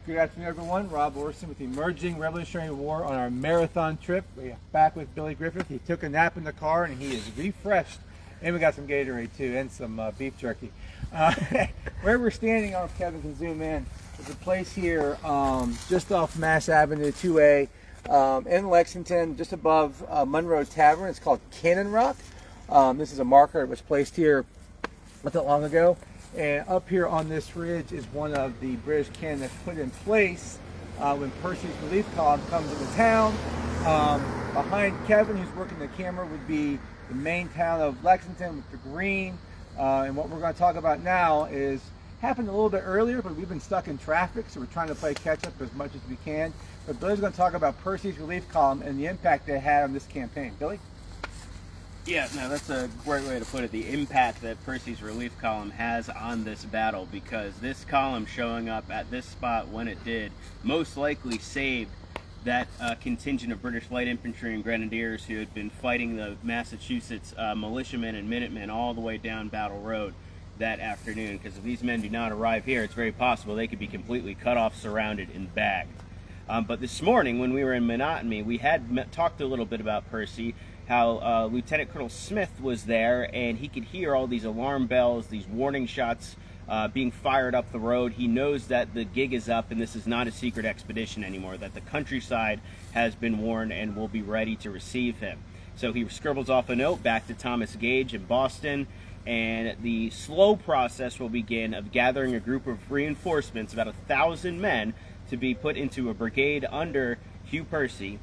Good afternoon, everyone. Rob Orson with the Emerging Revolutionary War on our marathon trip. We're back with Billy Griffith. He took a nap in the car and he is refreshed. And we got some Gatorade too, and some beef jerky. Where we're standing, off Kevin can zoom in, is a place here just off Mass Avenue 2A in Lexington, just above Monroe Tavern. It's called Cannon Rock. This is a marker that was placed here not that long ago. And up here on this ridge is one of the British cannon that's put in place when Percy's Relief Column comes into town. Behind Kevin, who's working the camera, would be the main town of Lexington with the green. And what we're going to talk about now is happened a little bit earlier, but we've been stuck in traffic, so we're trying to play catch up as much as we can. But Billy's going to talk about Percy's Relief Column and the impact they had on this campaign. Billy? Yeah, no, that's a great way to put it. The impact that Percy's Relief Column has on this battle, because this column showing up at this spot when it did most likely saved that contingent of British light infantry and grenadiers who had been fighting the Massachusetts militiamen and Minutemen all the way down Battle Road that afternoon. Because if these men do not arrive here, it's very possible they could be completely cut off, surrounded, and bagged. But this morning, when we were in Menotomy, we had talked a little bit about Percy, how Lieutenant Colonel Smith was there, and he could hear all these alarm bells, these warning shots being fired up the road. He knows that the gig is up and this is not a secret expedition anymore, that the countryside has been warned and will be ready to receive him. So he scribbles off a note back to Thomas Gage in Boston, and the slow process will begin of gathering a group of reinforcements, about 1,000 men, to be put into a brigade under Hugh Percy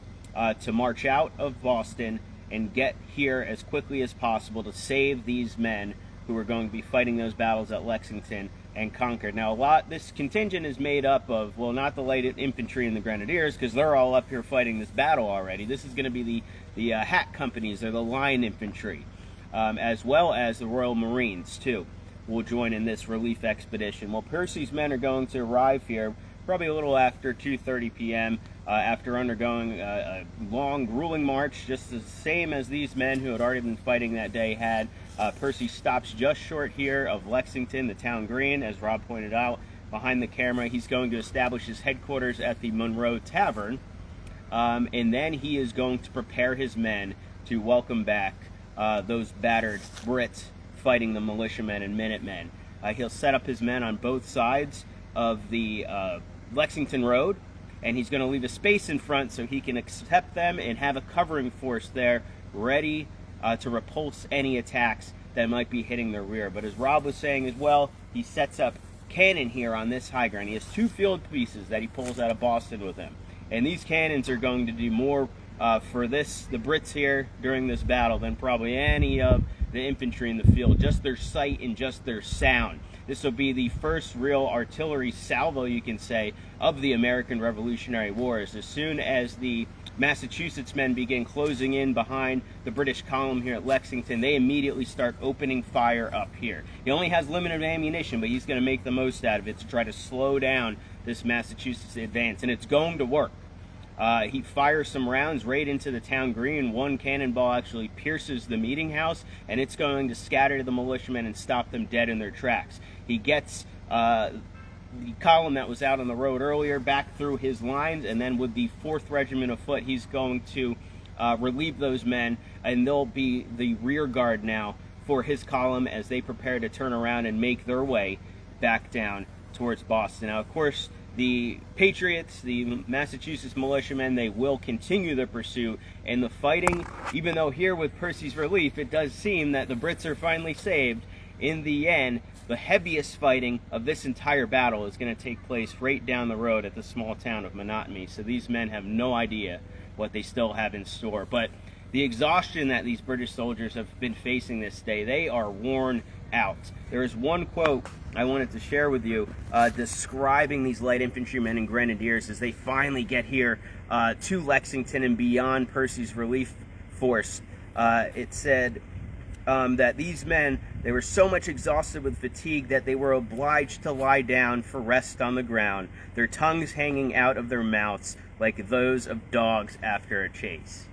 to march out of Boston and get here as quickly as possible to save these men who are going to be fighting those battles at Lexington and Concord. Now, this contingent is made up of, well, not the light infantry and the grenadiers, because they're all up here fighting this battle already. This is going to be the hack companies, or the line infantry, as well as the Royal Marines, too, will join in this relief expedition. Well, Percy's men are going to arrive here probably a little after 2:30 p.m., after undergoing a long, grueling march, just the same as these men who had already been fighting that day had. Percy stops just short here of Lexington, the town green, as Rob pointed out behind the camera. He's going to establish his headquarters at the Monroe Tavern, and then he is going to prepare his men to welcome back those battered Brits fighting the militiamen and Minutemen. He'll set up his men on both sides of the Lexington Road, and he's going to leave a space in front so he can accept them and have a covering force there ready to repulse any attacks that might be hitting their rear. But as Rob was saying as well, he sets up cannon here on this high ground. He has 2 field pieces that he pulls out of Boston with him, and these cannons are going to do more for the Brits here during this battle than probably any of the infantry in the field. Just their sight and just their sound. This will be the first real artillery salvo, you can say, of the American Revolutionary Wars. As soon as the Massachusetts men begin closing in behind the British column here at Lexington, they immediately start opening fire up here. He only has limited ammunition, but he's going to make the most out of it to try to slow down this Massachusetts advance, and it's going to work. He fires some rounds right into the town green. One cannonball actually pierces the meeting house, and it's going to scatter the militiamen and stop them dead in their tracks. He gets the column that was out on the road earlier back through his lines, and then with the 4th Regiment of Foot, he's going to relieve those men, and they'll be the rear guard now for his column as they prepare to turn around and make their way back down towards Boston. Now, of course, the Patriots, the Massachusetts militiamen, they will continue the pursuit and the fighting, even though here with Percy's relief, it does seem that the Brits are finally saved. In the end, the heaviest fighting of this entire battle is going to take place right down the road at the small town of Menotomy. So these men have no idea what they still have in store. But the exhaustion that these British soldiers have been facing this day, they are worn out. There is one quote I wanted to share with you describing these light infantrymen and grenadiers as they finally get here to Lexington and beyond Percy's relief force. It said that these men, they were so much exhausted with fatigue that they were obliged to lie down for rest on the ground, their tongues hanging out of their mouths like those of dogs after a chase.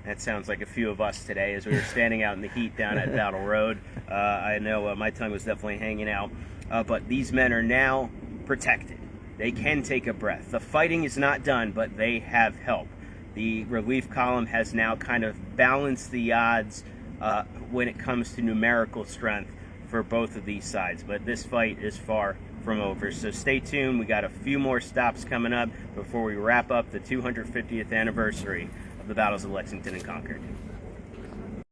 That sounds like a few of us today as we were standing out in the heat down at Battle Road. I know my tongue was definitely hanging out. But these men are now protected. they can take a breath. The fighting is not done, but they have help. The relief column has now kind of balanced the odds when it comes to numerical strength for both of these sides, but this fight is far from over. So stay tuned. We got a few more stops coming up before we wrap up the 250th anniversary of the battles of Lexington and Concord.